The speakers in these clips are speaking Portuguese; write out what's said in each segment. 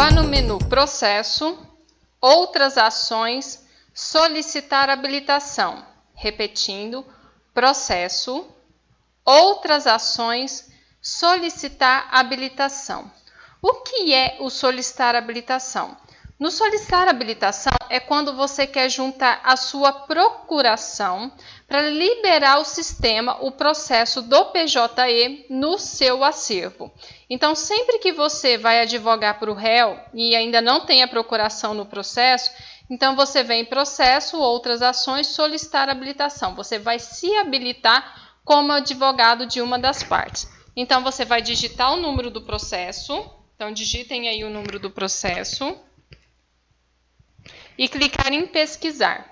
vá no menu Processo, Outras Ações, Solicitar habilitação. Repetindo, Processo, Outras Ações, Solicitar habilitação. O que é o solicitar habilitação? No solicitar habilitação é quando você quer juntar a sua procuração para liberar o sistema, o processo do PJE no seu acervo. Então, sempre que você vai advogar para o réu e ainda não tem a procuração no processo, então você vem em processo, outras ações, solicitar habilitação. Você vai se habilitar como advogado de uma das partes. Então, você vai digitar o número do processo. Então, digitem aí o número do processo e clicar em pesquisar.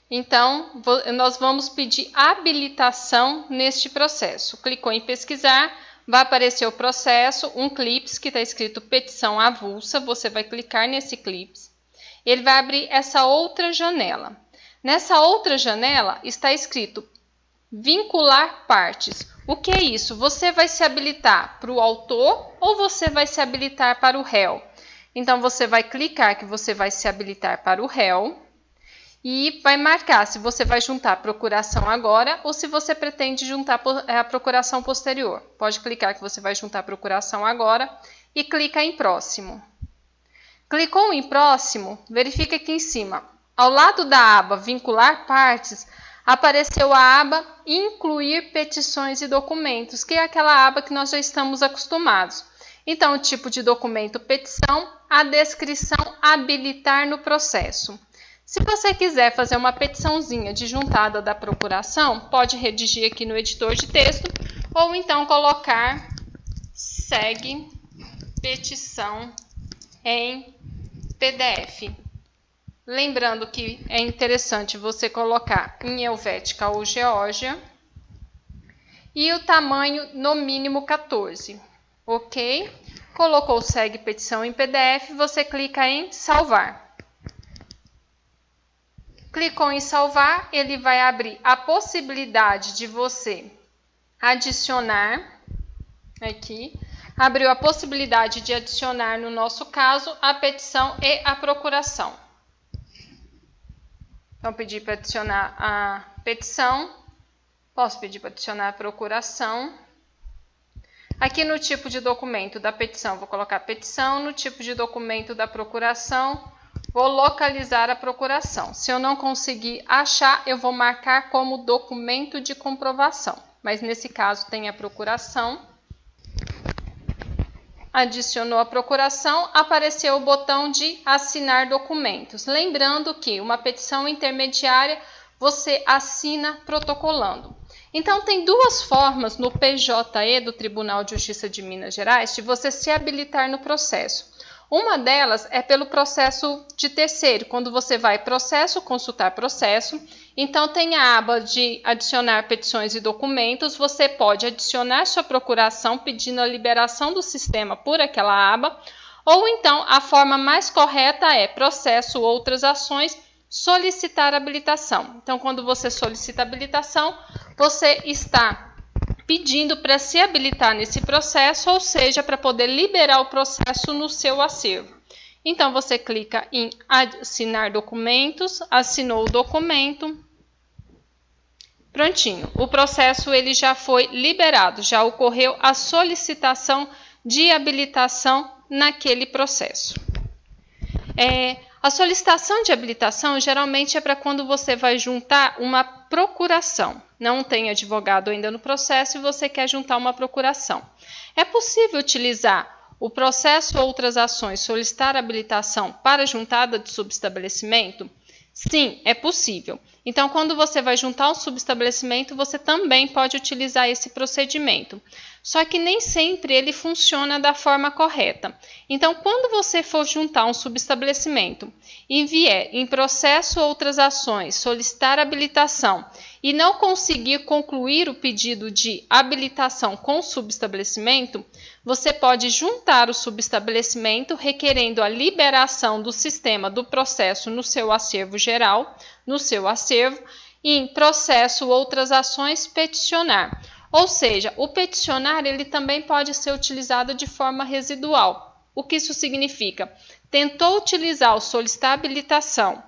Então, nós vamos pedir habilitação neste processo. Clicou em pesquisar, vai aparecer o processo, um clips que está escrito petição avulsa. Você vai clicar nesse clips. Ele vai abrir essa outra janela. Nessa outra janela está escrito vincular partes. O que é isso? Você vai se habilitar para o autor ou você vai se habilitar para o réu? Então, você vai clicar que você vai se habilitar para o réu e vai marcar se você vai juntar a procuração agora ou se você pretende juntar a procuração posterior. Pode clicar que você vai juntar a procuração agora e clica em próximo. Clicou em próximo, verifica aqui em cima. Ao lado da aba vincular partes, apareceu a aba incluir petições e documentos, que é aquela aba que nós já estamos acostumados. Então, o tipo de documento petição, a descrição habilitar no processo. Se você quiser fazer uma petiçãozinha de juntada da procuração, pode redigir aqui no editor de texto ou então colocar segue petição em PDF. Lembrando que é interessante você colocar em Helvética ou Geórgia e o tamanho no mínimo 14. Ok? Colocou o segue petição em PDF, você clica em salvar. Clicou em salvar, ele vai abrir a possibilidade de você adicionar aqui. Abriu a possibilidade de adicionar, no nosso caso, a petição e a procuração. Então, pedir para adicionar a petição. Posso pedir para adicionar a procuração. Aqui no tipo de documento da petição, vou colocar petição. No tipo de documento da procuração, vou localizar a procuração. Se eu não conseguir achar, eu vou marcar como documento de comprovação. Mas nesse caso tem a procuração. Adicionou a procuração, apareceu o botão de assinar documentos. Lembrando que uma petição intermediária você assina protocolando. Então, tem duas formas no PJE do Tribunal de Justiça de Minas Gerais de você se habilitar no processo. Uma delas é pelo processo de terceiro, quando você vai processo, consultar processo. Então, tem a aba de adicionar petições e documentos. Você pode adicionar sua procuração pedindo a liberação do sistema por aquela aba. Ou então, a forma mais correta é processo, outras ações, solicitar habilitação. Então, quando você solicita habilitação, você está pedindo para se habilitar nesse processo, ou seja, para poder liberar o processo no seu acervo. Então, você clica em assinar documentos, assinou o documento, prontinho. O processo ele já foi liberado, já ocorreu a solicitação de habilitação naquele processo. A solicitação de habilitação geralmente é para quando você vai juntar uma procuração. Não tem advogado ainda no processo e você quer juntar uma procuração. É possível utilizar o processo ou outras ações, solicitar habilitação para juntada de subestabelecimento? Sim, é possível. Então, quando você vai juntar um subestabelecimento, você também pode utilizar esse procedimento. Só que nem sempre ele funciona da forma correta. Então, quando você for juntar um subestabelecimento e vier em processo ou outras ações, solicitar habilitação e não conseguir concluir o pedido de habilitação com o subestabelecimento, você pode juntar o subestabelecimento requerendo a liberação do sistema do processo no seu acervo geral, no seu acervo, e em processo ou outras ações peticionar. Ou seja, o peticionar ele também pode ser utilizado de forma residual. O que isso significa? Tentou utilizar o solicitar habilitação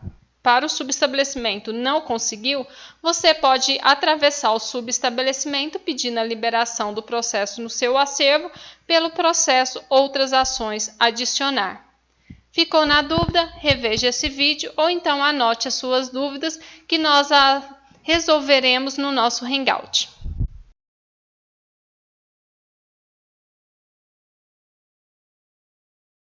para o subestabelecimento, não conseguiu, você pode atravessar o subestabelecimento pedindo a liberação do processo no seu acervo pelo processo Outras Ações Adicionar. Ficou na dúvida? Reveja esse vídeo ou então anote as suas dúvidas que nós resolveremos no nosso Hangout.